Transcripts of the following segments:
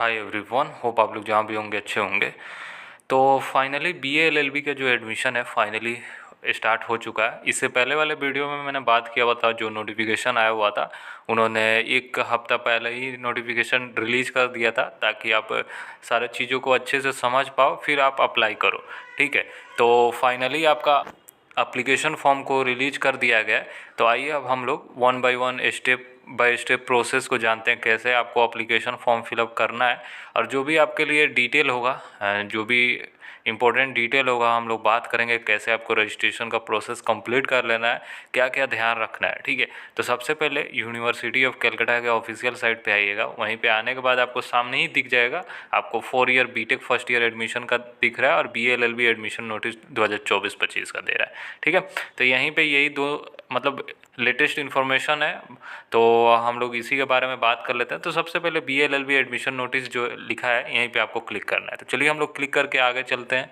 Hi everyone, hope आप लोग जहाँ भी होंगे अच्छे होंगे। तो फाइनली बीए एलएलबी का जो एडमिशन है फाइनली स्टार्ट हो चुका है। इससे पहले वाले वीडियो में मैंने बात किया हुआ था, जो नोटिफिकेशन आया हुआ था उन्होंने एक हफ्ता पहले ही नोटिफिकेशन रिलीज़ कर दिया था, ताकि आप सारे चीज़ों को अच्छे से समझ पाओ फिर आप अप्लाई करो। ठीक है, तो फाइनली आपका एप्लीकेशन फॉर्म को रिलीज कर दिया गया है। तो आइए अब हम लोग one by one step by step process को जानते हैं, कैसे आपको एप्लीकेशन फॉर्म फिलअप करना है। और जो भी आपके लिए डिटेल होगा, जो भी इम्पोर्टेंट डिटेल होगा, हम लोग बात करेंगे कैसे आपको रजिस्ट्रेशन का प्रोसेस कंप्लीट कर लेना है, क्या क्या ध्यान रखना है। ठीक है, तो सबसे पहले यूनिवर्सिटी ऑफ कलकत्ता के ऑफिशियल साइट पे आइएगा। वहीं पे आने के बाद आपको सामने ही दिख जाएगा, आपको 4 year BTech first year admission का दिख रहा है और बीएलएलबी एडमिशन नोटिस 2024-25 का दे रहा है। ठीक है, तो यहीं पे यही दो मतलब लेटेस्ट इन्फॉर्मेशन है, तो हम लोग इसी के बारे में बात कर लेते हैं। तो सबसे पहले बीएलएलबी एडमिशन नोटिस जो लिखा है यहीं पे आपको क्लिक करना है। तो चलिए हम लोग क्लिक करके आगे चलते हैं।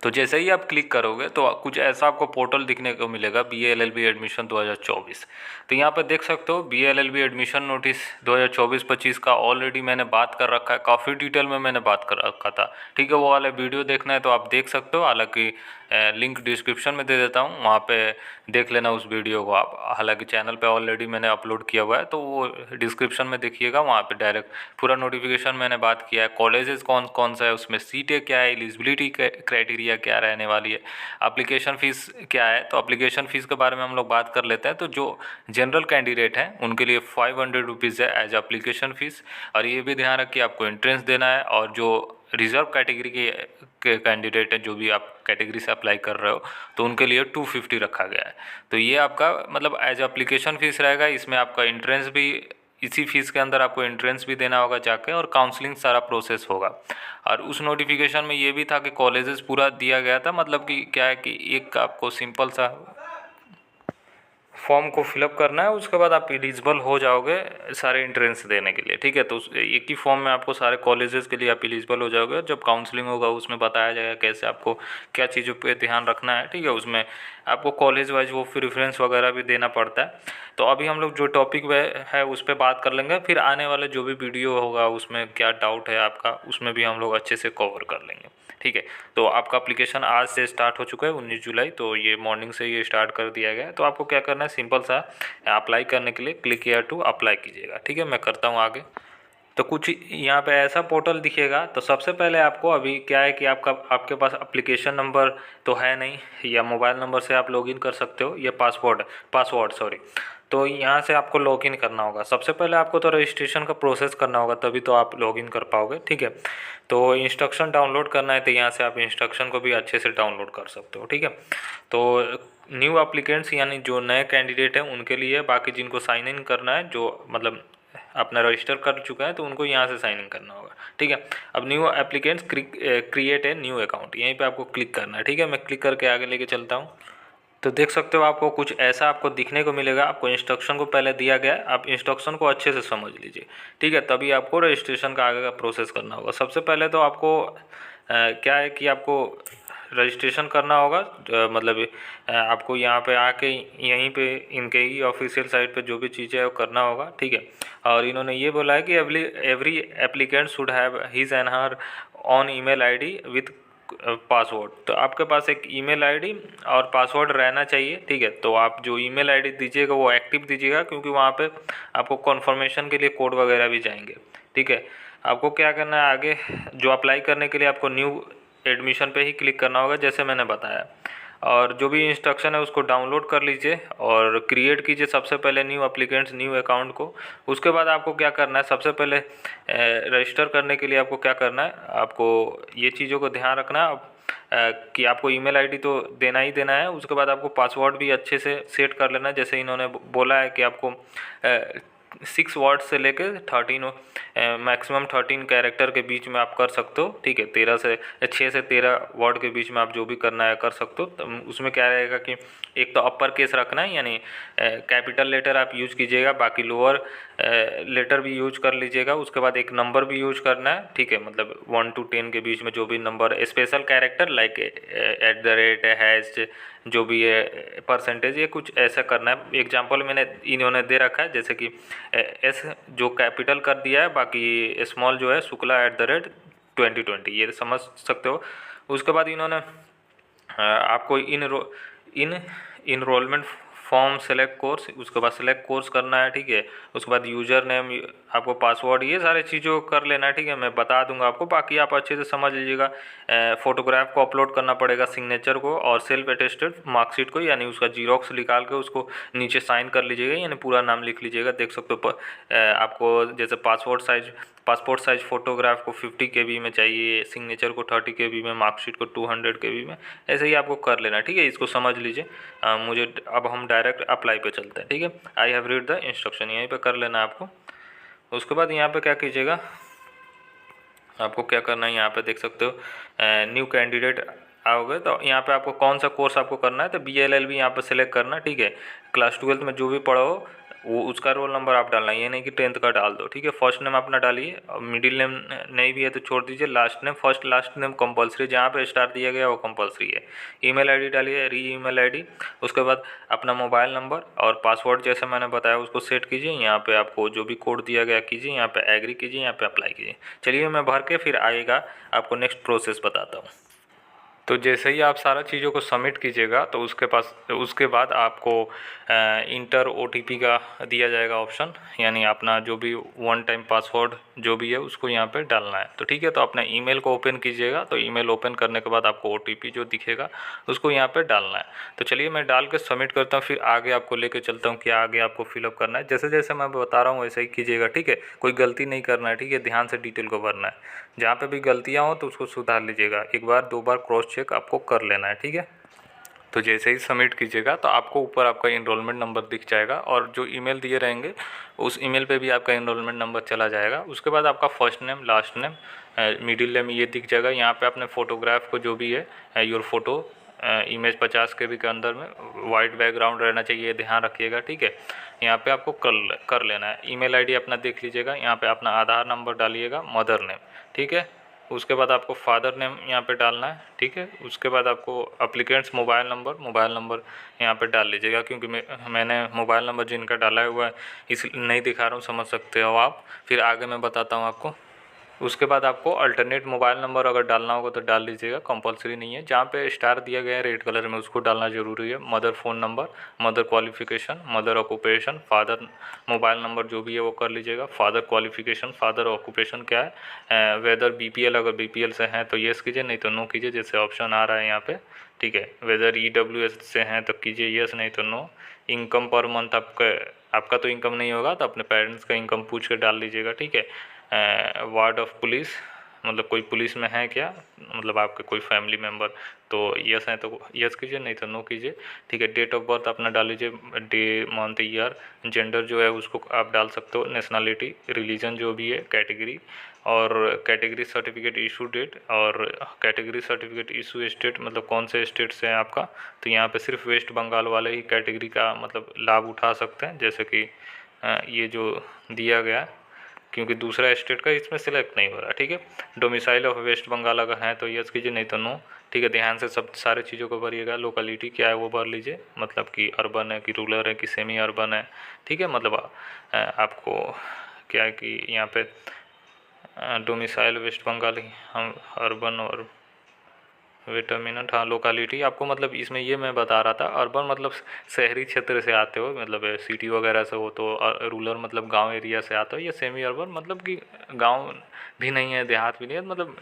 तो जैसे ही आप क्लिक करोगे तो कुछ ऐसा आपको पोर्टल दिखने को मिलेगा, बीएलएलबी एडमिशन 2024। तो यहाँ पर देख सकते हो बीएलएलबी एडमिशन नोटिस 2024-25 का ऑलरेडी मैंने बात कर रखा है, काफ़ी डिटेल में मैंने बात कर रखा था। ठीक है, वो वाला वीडियो देखना है तो आप देख सकते हो, हालांकि लिंक डिस्क्रिप्शन में दे देता हूँ, वहाँ पे देख लेना उस वीडियो को आप। हालांकि चैनल पे ऑलरेडी मैंने अपलोड किया हुआ है, तो वो डिस्क्रिप्शन में देखिएगा, वहाँ पे डायरेक्ट पूरा नोटिफिकेशन मैंने बात किया है। कॉलेजेस कौन कौन सा है, उसमें सीटें क्या है, एलिजिबिलिटी क्राइटेरिया क्या रहने वाली है, एप्लीकेशन फ़ीस क्या है। तो एप्लीकेशन फ़ीस के बारे में हम लोग बात कर लेते हैं। तो जो जनरल कैंडिडेट हैं उनके लिए 500 रुपीज़ है एज एप्लीकेशन फ़ीस। और ये भी ध्यान रखिए आपको एंट्रेंस देना है, और जो रिजर्व कैटेगरी के कैंडिडेट हैं, जो भी आप कैटेगरी से अप्लाई कर रहे हो, तो उनके लिए 250 रखा गया है। तो ये आपका मतलब एज एप्लीकेशन फ़ीस रहेगा। इसमें आपका एंट्रेंस भी, इसी फीस के अंदर आपको एंट्रेंस भी देना होगा जाके, और काउंसलिंग सारा प्रोसेस होगा। और उस नोटिफिकेशन में ये भी था कि कॉलेजेस पूरा दिया गया था, मतलब कि क्या है कि एक आपको सिंपल सा फॉर्म को फिलअप करना है, उसके बाद आप एलिजिबल हो जाओगे सारे एंट्रेंस देने के लिए। ठीक है, तो एक ही फॉर्म में आपको सारे कॉलेजेस के लिए आप एलिजिबल हो जाओगे। जब काउंसलिंग होगा उसमें बताया जाएगा कैसे आपको क्या चीज़ों पे ध्यान रखना है। ठीक है, उसमें आपको कॉलेज वाइज वो प्रेफरेंस वगैरह भी देना पड़ता है। तो अभी हम लोग जो टॉपिक है उस पर बात कर लेंगे, फिर आने वाले जो भी वीडियो होगा उसमें क्या डाउट है आपका, उसमें भी हम लोग अच्छे से कवर कर लेंगे। ठीक है, तो आपका एप्लीकेशन आज से स्टार्ट हो चुका है 19 जुलाई, तो ये मॉर्निंग से ये स्टार्ट कर दिया गया है। तो आपको क्या करना है, सिंपल सा अप्लाई करने के लिए क्लिक हियर टू अप्लाई कीजिएगा। ठीक है, मैं करता हूँ आगे। तो कुछ यहाँ पे ऐसा पोर्टल दिखेगा। तो सबसे पहले आपको अभी क्या है कि आपके पास एप्लीकेशन नंबर तो है नहीं, या मोबाइल नंबर से आप लॉगिन कर सकते हो, या पासवर्ड सॉरी। तो यहाँ से आपको लॉगिन करना होगा। सबसे पहले आपको तो रजिस्ट्रेशन का प्रोसेस करना होगा, तभी तो आप लॉगिन कर पाओगे। ठीक है, तो इंस्ट्रक्शन डाउनलोड करना है, तो यहाँ से आप इंस्ट्रक्शन को भी अच्छे से डाउनलोड कर सकते हो। ठीक है, तो न्यू एप्लीकेंट्स यानी जो नए कैंडिडेट हैं उनके लिए, बाकी जिनको साइन इन करना है, जो मतलब अपना रजिस्टर कर चुका है, तो उनको यहाँ से साइन इन करना होगा। ठीक है, अब new applicants create a new account, यहीं पे आपको क्लिक करना है। ठीक है, मैं क्लिक करके आगे लेके चलता हूँ। तो देख सकते हो आपको कुछ ऐसा आपको दिखने को मिलेगा। आपको इंस्ट्रक्शन को पहले दिया गया है, आप इंस्ट्रक्शन को अच्छे से समझ लीजिए। ठीक है, तभी आपको रजिस्ट्रेशन का आगे का प्रोसेस करना होगा। सबसे पहले तो आपको क्या है कि आपको रजिस्ट्रेशन करना होगा। मतलब आपको यहाँ पे आके यहीं पे इनके ही ऑफिशियल साइट पे जो भी चीज़ें है वो करना होगा। ठीक है, और इन्होंने ये बोला है कि every applicant should have his and her on email ID with password. तो आपके पास एक ईमेल आईडी और पासवर्ड रहना चाहिए। ठीक है, तो आप जो ईमेल आईडी दीजिएगा वो एक्टिव दीजिएगा, क्योंकि वहाँ पे आपको कन्फर्मेशन के लिए कोड वगैरह भी जाएंगे। ठीक है, आपको क्या करना है, आगे जो अप्लाई करने के लिए आपको न्यू एडमिशन पे ही क्लिक करना होगा, जैसे मैंने बताया। और जो भी इंस्ट्रक्शन है उसको डाउनलोड कर लीजिए और क्रिएट कीजिए सबसे पहले न्यू एप्लीकेंट्स न्यू अकाउंट को। उसके बाद आपको क्या करना है, सबसे पहले रजिस्टर करने के लिए आपको क्या करना है, आपको ये चीज़ों को ध्यान रखना है कि आपको ईमेल आईडी तो देना ही देना है। उसके बाद आपको पासवर्ड भी अच्छे से सेट कर लेना है, जैसे इन्होंने बोला है कि आपको 6 वर्ड से लेकर 13 मैक्सिमम 13 कैरेक्टर के बीच में आप कर सकते हो। ठीक है, 6 से 13 वर्ड के बीच में आप जो भी करना है कर सकते हो। तो उसमें क्या रहेगा कि एक तो अपर केस रखना है, यानी कैपिटल लेटर आप यूज कीजिएगा, बाकी लोअर लेटर भी यूज कर लीजिएगा। उसके बाद एक नंबर भी यूज करना है, ठीक है, मतलब 1 to 10 के बीच में जो भी number, special character like @ hash, जो भी है परसेंटेज, ये कुछ ऐसा करना है। एग्जांपल मैंने इन्होंने दे रखा है, जैसे कि एस जो कैपिटल कर दिया है, बाकी स्मॉल जो है शुक्ला @2020, ये समझ सकते हो। उसके बाद इन्होंने आपको इन इनरोलमेंट फॉर्म सेलेक्ट कोर्स, उसके बाद सेलेक्ट कोर्स करना है, ठीक है। उसके बाद यूज़र नेम, आपको पासवर्ड, ये सारी चीज़ों कर लेना है, ठीक है। मैं बता दूंगा आपको, बाकी आप अच्छे से समझ लीजिएगा। फोटोग्राफ को अपलोड करना पड़ेगा, सिग्नेचर को, और सेल्फ अटेस्टेड मार्कशीट को, यानी उसका जीरोक्स निकाल के उसको नीचे साइन कर लीजिएगा, यानी पूरा नाम लिख लीजिएगा। देख सकते हो आपको जैसे पासपोर्ट साइज फ़ोटोग्राफ को 50 KB में चाहिए, सिग्नेचर को 30 KB में, मार्कशीट को 200 KB में, ऐसे ही आपको कर लेना, ठीक है। इसको समझ लीजिए। मुझे अब हम डायरेक्ट अप्लाई पे चलते हैं, ठीक है। I have read the instruction, यहीं पे कर लेना है आपको। उसके बाद यहाँ पे क्या कीजिएगा, आपको क्या करना है, यहाँ पे देख सकते हो न्यू कैंडिडेट आओगे तो यहाँ पे आपको कौन सा कोर्स आपको करना है, तो BLLB यहाँ पे सेलेक्ट करना, ठीक है। क्लास 12th में जो भी पढ़ा हो वो उसका रोल नंबर आप डालना है, ये नहीं कि 10th का डाल दो, ठीक है। फर्स्ट नेम अपना डालिए, और मिडिल नेम नहीं भी है तो छोड़ दीजिए। Last name, first last name compulsory, जहाँ पे स्टार दिया गया वो कंपलसरी है। ईमेल आईडी डालिए, ईमेल आईडी। उसके बाद अपना मोबाइल नंबर और पासवर्ड जैसे मैंने बताया उसको सेट कीजिए। यहाँ पे आपको जो भी कोड दिया गया कीजिए, यहाँ पे एग्री कीजिए, यहाँ पे अप्लाई कीजिए। चलिए मैं भर के फिर आएगा आपको नेक्स्ट प्रोसेस बताता हूँ। तो जैसे ही आप सारा चीज़ों को सबमिट कीजिएगा तो उसके बाद आपको इंटर OTP का दिया जाएगा ऑप्शन, यानी अपना जो भी 1 टाइम पासवर्ड जो भी है उसको यहाँ पे डालना है। तो ठीक है, तो अपना ईमेल को ओपन कीजिएगा। तो ईमेल ओपन करने के बाद आपको OTP जो दिखेगा उसको यहाँ पे डालना है। तो चलिए मैं डाल के सबमिट करता हूँ, फिर आगे आपको लेके चलता हूँ क्या आगे आपको फिलअप करना है। जैसे जैसे मैं बता रहा हूँ वैसे ही कीजिएगा, ठीक है। कोई गलती नहीं करना है, ठीक है। ध्यान से डिटेल को भरना है, जहाँ पे भी गलतियाँ हो तो उसको सुधार लीजिएगा। एक बार 2 बार क्रॉस चेक आपको कर लेना है, ठीक है। तो जैसे ही सबमिट कीजिएगा तो आपको ऊपर आपका इनरोलमेंट नंबर दिख जाएगा, और जो ईमेल दिए रहेंगे उस ईमेल पे भी आपका इनरोलमेंट नंबर चला जाएगा। उसके बाद आपका first name, last name, middle name ये दिख जाएगा। यहाँ पे अपने फ़ोटोग्राफ को जो भी है योर फोटो इमेज 50 KB के अंदर में वाइट बैकग्राउंड रहना चाहिए, ध्यान रखिएगा, ठीक है। यहाँ पे आपको कर लेना है। ईमेल आईडी अपना देख लीजिएगा, यहाँ पे अपना आधार नंबर डालिएगा, मदर नेम, ठीक है। उसके बाद आपको फादर नेम यहाँ पे डालना है, ठीक है। उसके बाद आपको अप्लीकेंट्स मोबाइल नंबर यहाँ पे डाल लीजिएगा, क्योंकि मैंने मोबाइल नंबर जिनका डाला हुआ है इस नहीं दिखा रहा हूँ, समझ सकते हो आप। फिर आगे मैं बताता हूँ आपको। उसके बाद आपको अल्टरनेट मोबाइल नंबर अगर डालना होगा तो डाल लीजिएगा, कंपलसरी नहीं है। जहाँ पे स्टार दिया गया है रेड कलर में उसको डालना ज़रूरी है। Mother phone number, mother qualification, mother occupation, father mobile number जो भी है वो कर लीजिएगा। फादर क्वालिफ़िकेशन, फादर ऑक्यूपेशन क्या है, वेदर BPL, अगर BPL से हैं तो येस कीजिए, नहीं तो नो कीजिए, जैसे ऑप्शन आ रहा है यहाँ पे, ठीक है। वेदर EWS से हैं तो कीजिए येस, नहीं तो नो। इनकम पर मंथ आपका तो इनकम नहीं होगा तो अपने पेरेंट्स का इनकम पूछ के डाल लीजिएगा, ठीक है। वार्ड ऑफ पुलिस, मतलब कोई पुलिस में है क्या, मतलब आपके कोई फैमिली मेम्बर, तो यस है तो यस कीजिए, नहीं तो नो कीजिए, ठीक है। डेट ऑफ बर्थ अपना डाल लीजिए, डे मंथ ईयर। जेंडर जो है उसको आप डाल सकते हो, नेशनलिटी, रिलीजन जो भी है, कैटेगरी, और कैटेगरी सर्टिफिकेट इशू डेट, और कैटेगरी सर्टिफिकेट इशू स्टेट, मतलब कौन से स्टेट से है आपका। तो यहाँ पे सिर्फ वेस्ट बंगाल वाले ही कैटेगरी का मतलब लाभ उठा सकते हैं, जैसे कि ये जो दिया गया, क्योंकि दूसरा स्टेट का इसमें सिलेक्ट नहीं हो रहा, ठीक है। डोमिसाइल ऑफ वेस्ट बंगाल अगर है तो यस कीजिए, नहीं तो नो, ठीक है। ध्यान से सब सारे चीज़ों को भरिएगा। लोकेलिटी क्या है वो भर लीजिए, मतलब कि अर्बन है कि रूरल है कि सेमी अर्बन है, ठीक है। मतलब आपको क्या है कि यहाँ पे डोमिसाइल वेस्ट बंगाल ही हम अर्बन, और वेट अ मिनट, हाँ लोकालिटी आपको, मतलब इसमें ये मैं बता रहा था, अर्बन मतलब शहरी क्षेत्र से आते हो, मतलब सिटी वगैरह से हो, तो रूरल मतलब गांव एरिया से आते हो। ये सेमी अर्बन मतलब कि गांव भी नहीं है, देहात भी नहीं है, मतलब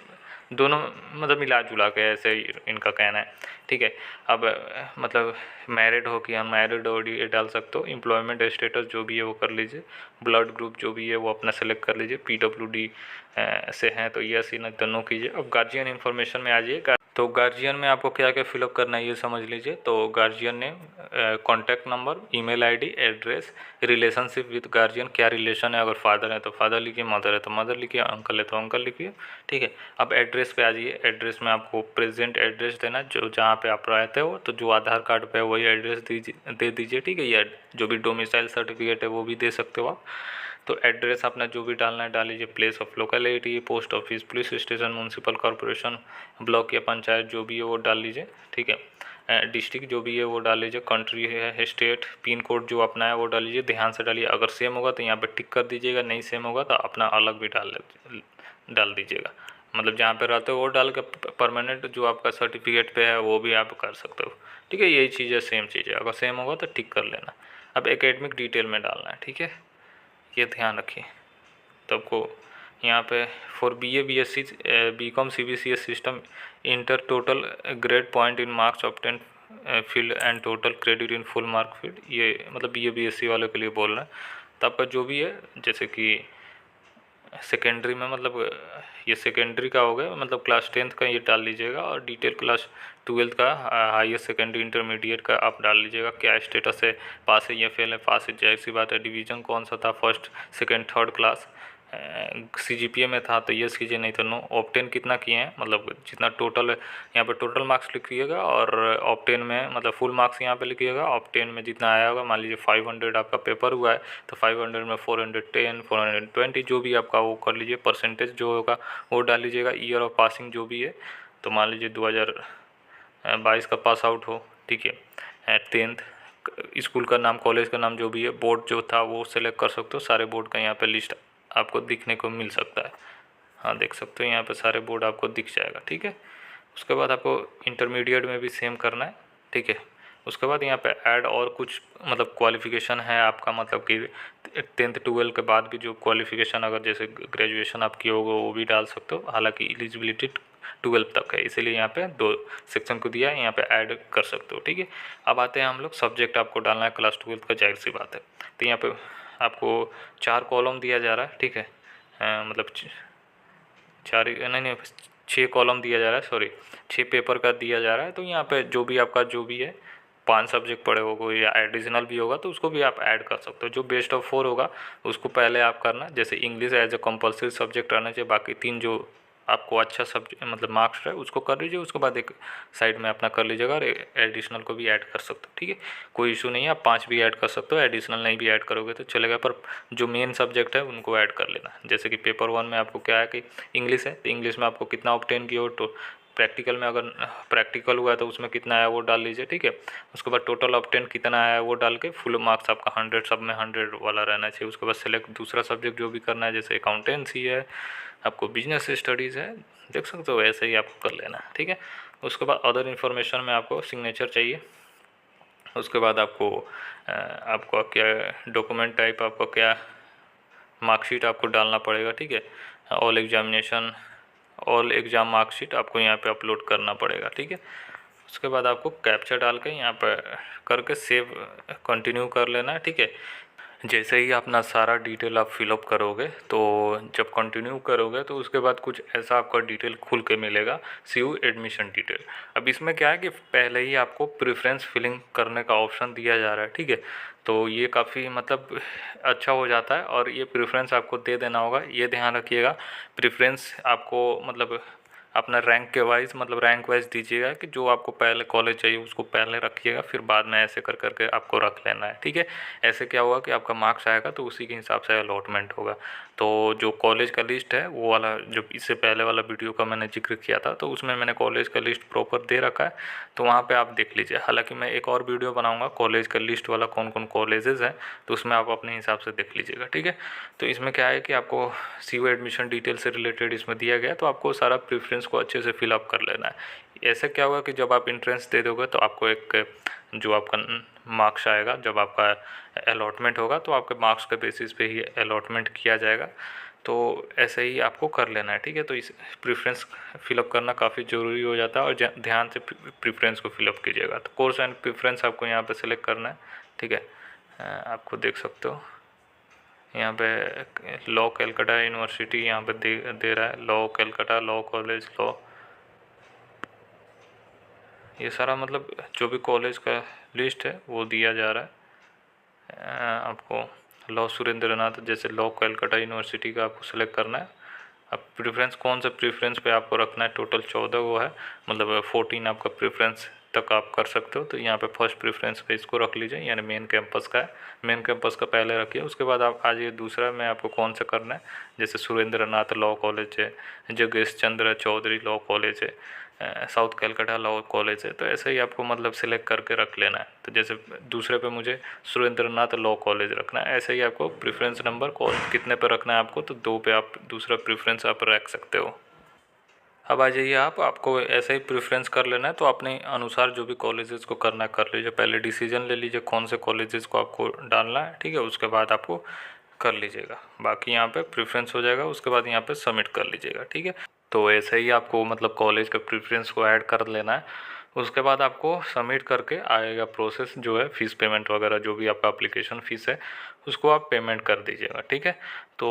दोनों, मतलब मिला जुला के ऐसे इनका कहना है, ठीक है। अब मतलब मैरिड हो कि अनमैरिड हो ये डाल सकते हो। एम्प्लॉयमेंट स्टेटस जो भी है वो कर लीजिए। ब्लड ग्रुप जो भी है वो अपना सेलेक्ट कर लीजिए। PWD से हैं तो यस ही, नहीं तो नो कीजिए। अब गार्जियन इन्फॉर्मेशन में आ जाइए। तो गार्जियन में आपको क्या क्या फिलअप करना है ये समझ लीजिए। तो guardian name, contact number, email ID, address, relationship with guardian, क्या रिलेशन है, अगर फादर है तो फादर लिखिए, मदर है तो मदर लिखिए, अंकल है तो अंकल लिखिए, ठीक है। अब एड्रेस पे आ जाइए। एड्रेस में आपको प्रेजेंट एड्रेस देना, जो जहाँ पे आप रहते हो, तो जो आधार कार्ड पे है वही एड्रेस दे दीजिए, ठीक है। या जो भी डोमिसाइल सर्टिफिकेट है वो भी दे सकते हो आप। तो एड्रेस अपना जो भी डालना है डाल लीजिए। Place of locality, post office, police station, municipal corporation, block या पंचायत जो भी है वो डाल लीजिए, ठीक है। डिस्ट्रिक्ट जो भी है वो डाल लीजिए। कंट्री है, स्टेट, पिन कोड जो अपना है वो डाल लीजिए, ध्यान से डालिए। अगर सेम होगा तो यहाँ पे टिक कर दीजिएगा, नहीं सेम होगा तो अपना अलग भी डाल दीजिएगा। मतलब जहाँ पे रहते हो वो डाल के परमानेंट जो आपका सर्टिफिकेट पे है वो भी आप कर सकते हो, ठीक है। यही चीज़ है, सेम चीज़ है। अगर सेम होगा तो टिक कर लेना। अब एकेडमिक डिटेल में डालना है, ठीक है, ये ध्यान रखिए। तो आपको यहाँ पे for BA BSc BCom CBCS system inter total grade point in marks obtain field and total credit in full mark field, ये मतलब BA BSc वालों के लिए बोल रहे हैं। तो आपका जो भी है, जैसे कि सेकेंडरी में, मतलब ये सेकेंडरी का हो गया, मतलब क्लास 10th का ये डाल लीजिएगा, और डिटेल क्लास 12th का, हाईएस्ट सेकेंडरी इंटरमीडिएट का आप डाल लीजिएगा। क्या स्टेटस है, पास है या फेल है। पास है, जाहिर सी बात है। डिवीज़न कौन सा था, first second third class. CGPA में था तो यस कीजिए, नहीं तो नो। ऑब्टेन कितना किए हैं, मतलब जितना टोटल है, यहाँ पे टोटल मार्क्स लिखिएगा, और ऑब्टेन में मतलब फुल मार्क्स यहाँ पे लिखिएगा। ऑब्टेन में जितना आया होगा, मान लीजिए 500 आपका पेपर हुआ है तो 500 में 410 420 जो भी आपका वो कर लीजिए। परसेंटेज जो होगा वो डाल लीजिएगा। ईयर ऑफ पासिंग जो भी है, तो मान लीजिए 2022 का पास आउट हो, ठीक है। 10th, स्कूल का नाम, कॉलेज का नाम जो भी है, बोर्ड जो था वो सेलेक्ट कर सकते हो। सारे बोर्ड का यहाँ पे लिस्ट आपको दिखने को मिल सकता है। हाँ, देख सकते हो यहाँ पे सारे बोर्ड आपको दिख जाएगा, ठीक है। उसके बाद आपको इंटरमीडिएट में भी सेम करना है, ठीक है। उसके बाद यहाँ पे ऐड और कुछ मतलब क्वालिफ़िकेशन है आपका, मतलब कि 10th 12 के बाद भी जो क्वालिफ़िकेशन, अगर जैसे ग्रेजुएशन आप किए होगे वो भी डाल सकते हो। हालांकि एलिजिबिलिटी 12 तक है, इसीलिए यहाँ पे 2 सेक्शन को दिया है, यहाँ पे ऐड कर सकते हो, ठीक है। अब आते हैं हम लोग, सब्जेक्ट आपको डालना है क्लास 12th का, जाहिर सी बात है। तो यहाँ पे आपको 4 कॉलम दिया जा रहा है, ठीक है। मतलब 4 नहीं 6 कॉलम दिया जा रहा है, सॉरी 6 पेपर का दिया जा रहा है। तो यहाँ पे जो भी आपका जो भी है 5 सब्जेक्ट पढ़े होगा या एडिशनल भी होगा तो उसको भी आप ऐड कर सकते हो। जो बेस्ट ऑफ 4 होगा उसको पहले आप करना। जैसे English as a compulsory subject रहना चाहिए, बाकी 3 जो आपको अच्छा सब्जेक्ट मतलब मार्क्स है उसको कर लीजिए। उसके बाद एक साइड में अपना कर लीजिएगा, और एडिशनल को भी ऐड कर सकते हो, ठीक है। कोई इशू नहीं है, आप 5 भी ऐड कर सकते हो, एडिशनल नहीं भी ऐड करोगे तो चलेगा। पर जो मेन सब्जेक्ट है उनको ऐड कर लेना। जैसे कि पेपर 1 में आपको क्या है कि इंग्लिश है, तो इंग्लिश में आपको कितना ऑब्टेन किया हो, तो प्रैक्टिकल में अगर प्रैक्टिकल हुआ है तो उसमें कितना आया वो डाल लीजिए, ठीक है। उसके बाद टोटल ऑब्टेन कितना आया वो डाल के फुल मार्क्स आपका 100, सब में 100 वाला रहना चाहिए। उसके बाद सेलेक्ट दूसरा सब्जेक्ट जो भी करना है, जैसे अकाउंटेंसी है, आपको बिजनेस स्टडीज़ है, देख सकते हो ऐसे ही आपको कर लेना, ठीक है। उसके बाद अदर इन्फॉर्मेशन में आपको सिग्नेचर चाहिए। उसके बाद आपको क्या डॉक्यूमेंट टाइप, आपका क्या मार्कशीट आपको डालना पड़ेगा, ठीक है। ऑल एग्ज़ाम मार्कशीट आपको यहाँ पे अपलोड करना पड़ेगा, ठीक है। उसके बाद आपको कैप्चा डाल के यहाँ पर करके सेव कंटिन्यू कर लेना है, ठीक है। जैसे ही अपना सारा डिटेल आप फिलअप करोगे, तो जब कंटिन्यू करोगे तो उसके बाद कुछ ऐसा आपका डिटेल खुल के मिलेगा, सीयू एडमिशन डिटेल। अब इसमें क्या है कि पहले ही आपको प्रेफरेंस फिलिंग करने का ऑप्शन दिया जा रहा है, ठीक है। तो ये काफ़ी मतलब अच्छा हो जाता है, और ये प्रेफरेंस आपको दे देना होगा, ये ध्यान रखिएगा। प्रेफरेंस आपको मतलब अपना रैंक के वाइज, मतलब रैंक वाइज दीजिएगा, कि जो आपको पहले कॉलेज चाहिए उसको पहले रखिएगा, फिर बाद में ऐसे कर करके आपको रख लेना है, ठीक है। ऐसे क्या होगा कि आपका मार्क्स आएगा तो उसी के हिसाब से अलॉटमेंट होगा। तो जो कॉलेज का लिस्ट है वो वाला, जो इससे पहले वाला वीडियो का मैंने जिक्र किया था, तो उसमें मैंने कॉलेज का लिस्ट प्रॉपर दे रखा है, तो वहाँ पे आप देख लीजिए। हालांकि मैं एक और वीडियो बनाऊंगा कॉलेज का लिस्ट वाला, कौन कौन कॉलेजेस हैं, तो उसमें आप अपने हिसाब से देख लीजिएगा, ठीक है। तो इसमें क्या है कि आपको सीयू एडमिशन डिटेल से रिलेटेड इसमें दिया गया, तो आपको सारा प्रेफरेंस को अच्छे से फिलअप कर लेना है। ऐसे क्या होगा कि जब आप इंट्रेंस दे दोगे तो आपको एक जो आपका मार्क्स आएगा, जब आपका अलॉटमेंट होगा तो आपके मार्क्स के बेसिस पे ही अलॉटमेंट किया जाएगा। तो ऐसे ही आपको कर लेना है, ठीक है। तो इस प्रेफरेंस फिलअप करना काफ़ी ज़रूरी हो जाता है, और ध्यान से प्रेफरेंस को फिलअप कीजिएगा। तो कोर्स एंड प्रेफरेंस आपको यहाँ पे सेलेक्ट करना है, ठीक है। आपको देख सकते हो यहाँ पे लॉ कलकत्ता यूनिवर्सिटी यहाँ पे दे रहा है, law Calcutta, law college, law ये सारा मतलब जो भी कॉलेज का लिस्ट है वो दिया जा रहा है आपको। लॉ सुरेंद्रनाथ, जैसे लॉ कलकत्ता यूनिवर्सिटी का आपको सेलेक्ट करना है। अब प्रेफरेंस कौन सा प्रेफरेंस पे आपको रखना है, टोटल 14 वो है, मतलब 14 आपका प्रेफरेंस तक आप कर सकते हो। तो यहाँ पे फर्स्ट प्रेफरेंस पे इसको रख लीजिए, यानी मेन कैंपस का है, मेन कैंपस का पहले रखिए। उसके बाद आप आ जाइए दूसरा में आपको कौन सा करना है, जैसे सुरेंद्रनाथ लॉ कॉलेज है, जगेश चंद्र चौधरी लॉ कॉलेज है, साउथ कलकत्ता लॉ कॉलेज है। तो ऐसे ही आपको मतलब सिलेक्ट करके रख लेना है। तो जैसे दूसरे पे मुझे सुरेंद्रनाथ लॉ कॉलेज रखना है, ऐसे ही आपको प्रेफरेंस नंबर कितने पे रखना है आपको, तो 2 पे आप दूसरा प्रेफरेंस आप रख सकते हो। अब आ जाइए आपको ऐसे ही प्रेफरेंस कर लेना है, तो अपने अनुसार जो भी कॉलेजेस को करना है कर लीजिए। पहले डिसीजन ले लीजिए कौन से कॉलेजेस को आपको डालना है, ठीक है, उसके बाद आपको कर लीजिएगा। बाकी यहाँ पे प्रेफरेंस हो जाएगा, उसके बाद यहाँ पे सबमिट कर लीजिएगा, ठीक है। तो ऐसे ही आपको मतलब कॉलेज का प्रेफरेंस को ऐड कर लेना है। उसके बाद आपको सबमिट करके आएगा प्रोसेस, जो है फ़ीस पेमेंट वगैरह जो भी आपका एप्लीकेशन फ़ीस है उसको आप पेमेंट कर दीजिएगा, ठीक है। तो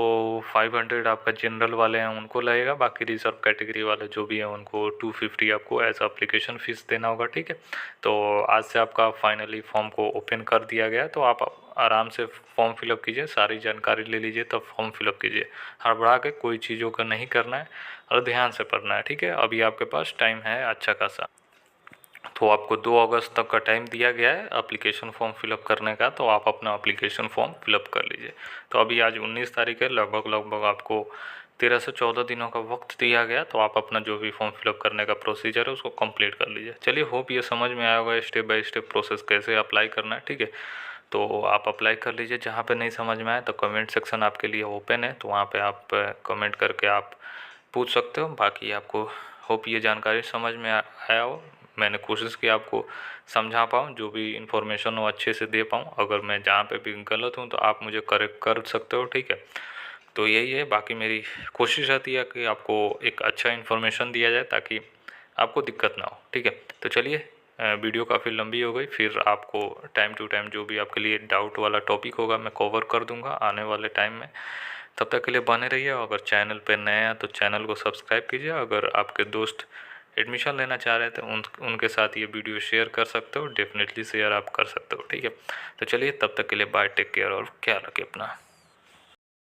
500 आपका जनरल वाले हैं उनको लगेगा, बाकी रिजर्व कैटेगरी वाले जो भी हैं उनको 250 आपको एज एप्लीकेशन फ़ीस देना होगा, ठीक है। तो आज से आपका फाइनली फॉर्म को ओपन कर दिया गया, तो आप आराम से फॉर्म फिलअप कीजिए, सारी जानकारी ले लीजिए तब फॉर्म फिलअप कीजिए। हड़बड़ा के कोई चीज़ों का नहीं करना है और ध्यान से पढ़ना है, ठीक है। अभी आपके पास टाइम है अच्छा खासा। तो आपको 2 अगस्त तक का टाइम दिया गया है एप्लीकेशन फॉर्म फिलअप करने का, तो आप अपना एप्लीकेशन फॉर्म फिलअप कर लीजिए। तो अभी आज 19 तारीख है, लगभग आपको 13 से 14 दिनों का वक्त दिया गया, तो आप अपना जो भी फॉर्म फिलअप करने का प्रोसीजर है उसको कंप्लीट कर लीजिए। चलिए, होप ये समझ में आया होगा स्टेप बाय स्टेप प्रोसेस कैसे अप्लाई करना है, ठीक है। तो आप अप्लाई कर लीजिए। जहाँ पे नहीं समझ में आए तो कमेंट सेक्शन आपके लिए ओपन है, तो वहाँ पे आप कमेंट करके आप पूछ सकते हो। बाकी आपको होप ये जानकारी समझ में आया हो। मैंने कोशिश की आपको समझा पाऊँ, जो भी इन्फॉर्मेशन हो अच्छे से दे पाऊँ। अगर मैं जहाँ पे भी गलत हूँ तो आप मुझे करेक्ट कर सकते हो, ठीक है। तो यही है, बाकी मेरी कोशिश रहती है कि आपको एक अच्छा इन्फॉर्मेशन दिया जाए ताकि आपको दिक्कत ना हो, ठीक है। तो चलिए, वीडियो काफ़ी लंबी हो गई, फिर आपको टाइम टू टाइम जो भी आपके लिए डाउट वाला टॉपिक होगा मैं कवर कर दूंगा आने वाले टाइम में। तब तक के लिए बने रहिए। अगर चैनल पे नए हैं तो चैनल को सब्सक्राइब कीजिए। अगर आपके दोस्त एडमिशन लेना चाह रहे थे उनके साथ ये वीडियो शेयर कर सकते हो, डेफिनेटली शेयर आप कर सकते हो, ठीक है। तो चलिए, तब तक के लिए बाय, टेक केयर और ख्याल रखिए अपना।